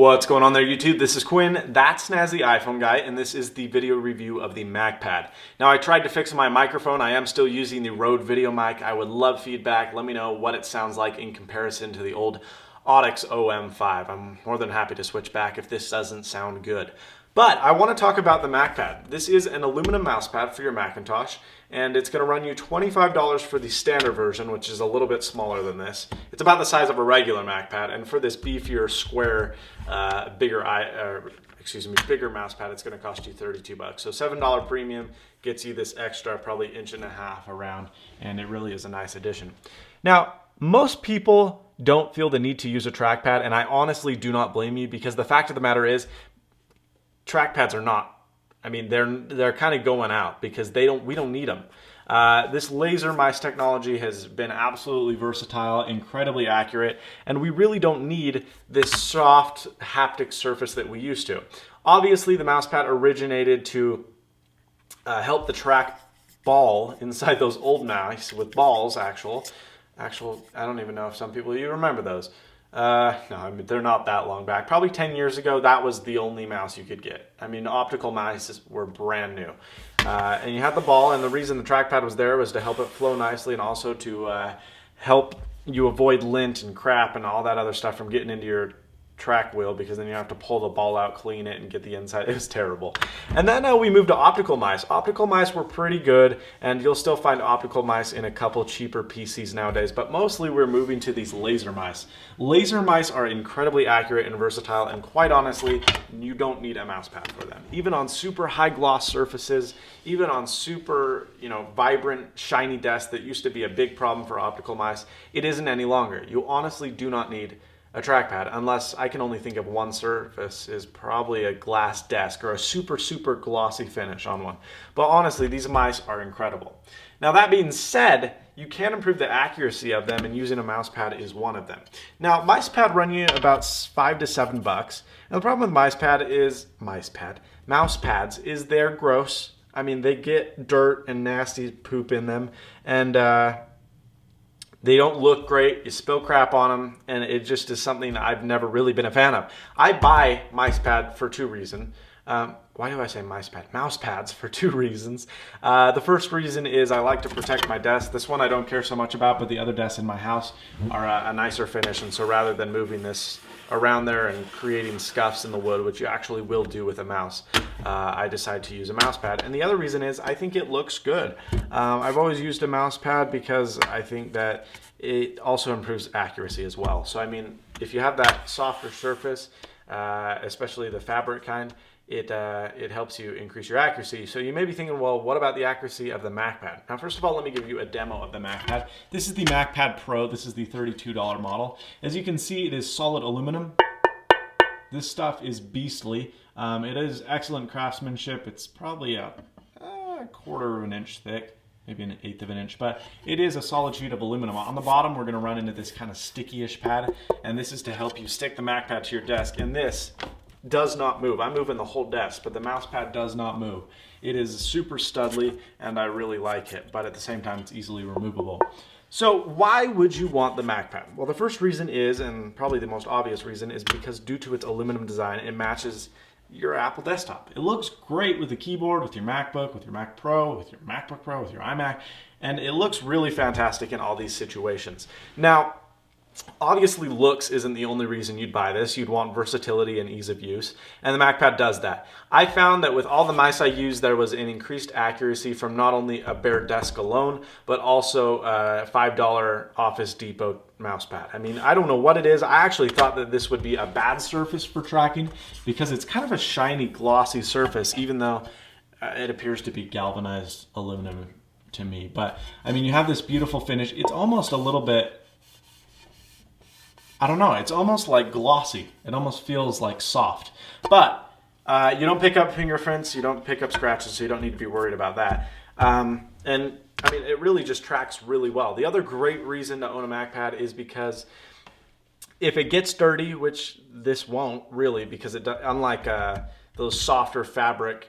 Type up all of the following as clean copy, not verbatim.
What's going on there, YouTube? This is Quinn, that snazzy iPhone guy, and this is the video review of the MacPadd. Now, I tried to fix my microphone. I am still using the Rode video mic. I would love feedback. Let me know what it sounds like in comparison to the old Audix OM5. I'm more than happy to switch back if this doesn't sound good. But I want to talk about the MacPadd. This is an aluminum mouse pad for your Macintosh, and it's going to run you $25 for the standard version, which is a little bit smaller than this. It's about the size of a regular MacPad, and for this beefier, square, bigger mouse pad, it's going to cost you $32. So $7 premium gets you this extra, probably 1.5 inches around, and it really is a nice addition. Now, most people don't feel the need to use a trackpad, and I honestly do not blame you, because the fact of the matter is, trackpads are not. I mean, they're kind of going out because we don't need them. This laser mice technology has been absolutely versatile, incredibly accurate, and we really don't need this soft haptic surface that we used to. Obviously, the mousepad originated to help the track ball inside those old mice with balls. Actual. I don't even know if some people you remember those. No, I mean, they're not that long back. Probably 10 years ago, that was the only mouse you could get. I mean, optical mice were brand new. And you had the ball, and the reason the trackpad was there was to help it flow nicely and also to help you avoid lint and crap and all that other stuff from getting into your track wheel, because then you have to pull the ball out, clean it, and get the inside. It was terrible. And then we moved to optical mice. Optical mice were pretty good, and you'll still find optical mice in a couple cheaper PCs nowadays, but mostly we're moving to these laser mice. Laser mice are incredibly accurate and versatile, and quite honestly, you don't need a mouse pad for them. Even on super high gloss surfaces, even on super, vibrant, shiny desks that used to be a big problem for optical mice, it isn't any longer. You honestly do not need a trackpad, unless I can only think of one surface, is probably a glass desk or a super glossy finish on one. But honestly, these mice are incredible. Now, that being said, you can improve the accuracy of them, and using a mouse pad is one of them. Now, mousepad run you about $5 to $7. Now, the problem with mouse pads is they're gross. I mean, they get dirt and nasty poop in them, and they don't look great. You spill crap on them, and it just is something I've never really been a fan of. I buy Mousepad for two reasons. Why do I say Mousepad? Mousepads for two reasons. The first reason is I like to protect my desk. This one I don't care so much about, but the other desks in my house are a nicer finish, and so rather than moving this around there and creating scuffs in the wood, which you actually will do with a mouse, I decided to use a mouse pad. And the other reason is I think it looks good. I've always used a mouse pad because I think that it also improves accuracy as well. So I mean, if you have that softer surface, especially the fabric kind, it helps you increase your accuracy. So you may be thinking, well, what about the accuracy of the MacPad? Now, first of all, let me give you a demo of the MacPad. This is the MacPad Pro. This is the $32 model. As you can see, it is solid aluminum. This stuff is beastly. It is excellent craftsmanship. It's probably a 1/4 of an inch thick, maybe 1/8 of an inch, but it is a solid sheet of aluminum. On the bottom, we're going to run into this kind of sticky-ish pad, and this is to help you stick the MacPad to your desk, and this does not move. I'm moving the whole desk, but the mouse pad does not move. It is super studly, and I really like it, but at the same time, it's easily removable. So why would you want the MacPad? Well, the first reason is, and probably the most obvious reason, is because due to its aluminum design, it matches your Apple desktop. It looks great with the keyboard, with your MacBook, with your Mac Pro, with your MacBook Pro, with your iMac, and it looks really fantastic in all these situations. Now, obviously, looks isn't the only reason you'd buy this. You'd want versatility and ease of use, and the MacPad does that. I found that with all the mice I used, there was an increased accuracy from not only a bare desk alone, but also a $5 Office Depot mousepad. I mean, I don't know what it is. I actually thought that this would be a bad surface for tracking because it's kind of a shiny, glossy surface, even though it appears to be galvanized aluminum to me. But, I mean, you have this beautiful finish. It's almost a little bit, I don't know, it's almost like glossy. It almost feels like soft. But you don't pick up fingerprints, you don't pick up scratches, so you don't need to be worried about that. And I mean, it really just tracks really well. The other great reason to own a MacPad is because if it gets dirty, which this won't really, because unlike those softer fabric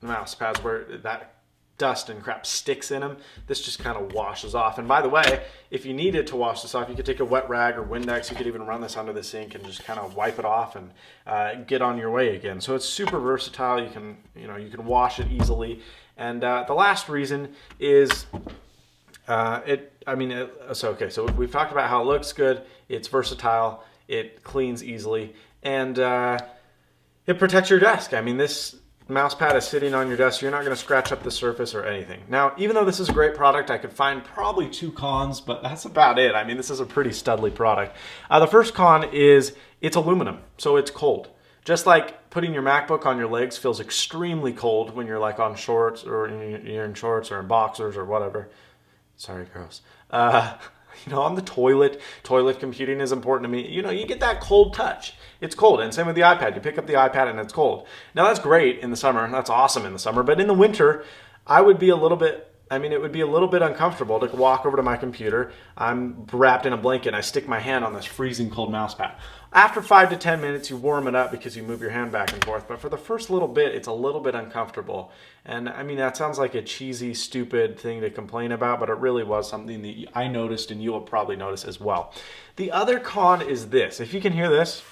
mouse pads where that dust and crap sticks in them, this just kind of washes off. And by the way, if you needed to wash this off, you could take a wet rag or Windex. You could even run this under the sink and just kind of wipe it off and get on your way again. So it's super versatile. You can wash it easily. And the last reason is so we've talked about how it looks good, it's versatile, it cleans easily, and it protects your desk. I mean, this mouse pad is sitting on your desk, so you're not going to scratch up the surface or anything. Now, even though this is a great product, I could find probably 2 cons, but that's about it. I mean, this is a pretty studly product. The first con is it's aluminum, so it's cold. Just like putting your MacBook on your legs feels extremely cold when you're like on shorts or you're in shorts or in boxers or whatever. Sorry, gross. On the toilet computing is important to me. You get that cold touch. It's cold, and same with the iPad. You pick up the iPad and it's cold. Now that's great in the summer. That's awesome in the summer. But in the winter, it would be a little bit uncomfortable to walk over to my computer. I'm wrapped in a blanket and I stick my hand on this freezing cold mouse pad. After 5 to 10 minutes, you warm it up because you move your hand back and forth. But for the first little bit, it's a little bit uncomfortable. And I mean, that sounds like a cheesy, stupid thing to complain about, but it really was something that I noticed and you will probably notice as well. The other con is this. If you can hear this,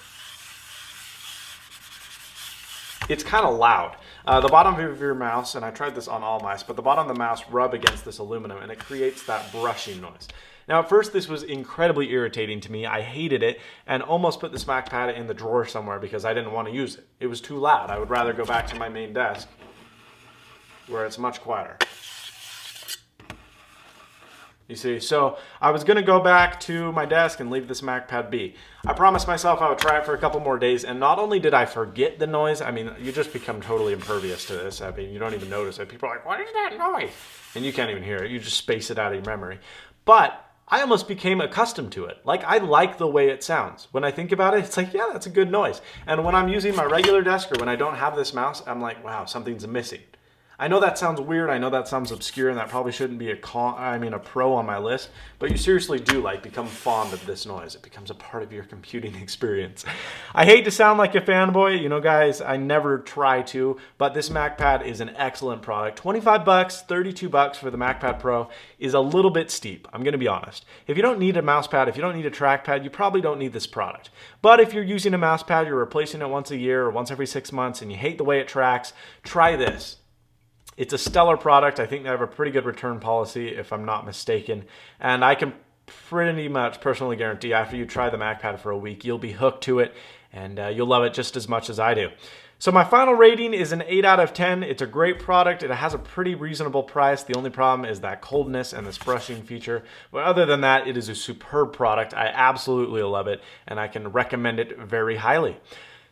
it's kind of loud. The bottom of your mouse, and I tried this on all mice, but the bottom of the mouse rub against this aluminum and it creates that brushing noise. Now at first this was incredibly irritating to me. I hated it and almost put this MacPad in the drawer somewhere because I didn't want to use it. It was too loud. I would rather go back to my main desk where it's much quieter. You see, so I was gonna go back to my desk and leave this MacPad be. I promised myself I would try it for a couple more days, and not only did I forget the noise, I mean, you just become totally impervious to this. I mean, you don't even notice it. People are like, what is that noise? And you can't even hear it. You just space it out of your memory. But I almost became accustomed to it. Like, I like the way it sounds. When I think about it, it's like, yeah, that's a good noise. And when I'm using my regular desk or when I don't have this mouse, I'm like, wow, something's missing. I know that sounds weird, I know that sounds obscure, and that probably shouldn't be a pro on my list, but you seriously do become fond of this noise. It becomes a part of your computing experience. I hate to sound like a fanboy, guys, I never try to, but this MacPad is an excellent product. 25 bucks, 32 bucks for the MacPad Pro is a little bit steep, I'm gonna be honest. If you don't need a mouse pad, if you don't need a trackpad, you probably don't need this product. But if you're using a mouse pad, you're replacing it once a year or once every 6 months, and you hate the way it tracks, try this. It's a stellar product. I think they have a pretty good return policy, if I'm not mistaken. And I can pretty much personally guarantee after you try the MacPad for a week, you'll be hooked to it and you'll love it just as much as I do. So my final rating is an 8 out of 10. It's a great product. It has a pretty reasonable price. The only problem is that coldness and this brushing feature. But other than that, it is a superb product. I absolutely love it and I can recommend it very highly.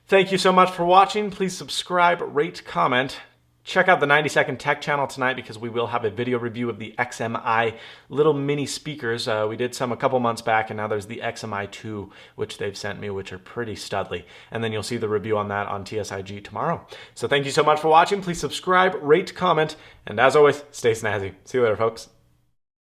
Thank you so much for watching. Please subscribe, rate, comment. Check out the 90-second tech channel tonight because we will have a video review of the XMI little mini speakers. We did some a couple months back, and now there's the XMI 2, which they've sent me, which are pretty studly. And then you'll see the review on that on TSIG tomorrow. So thank you so much for watching. Please subscribe, rate, comment, and as always, stay snazzy. See you later, folks.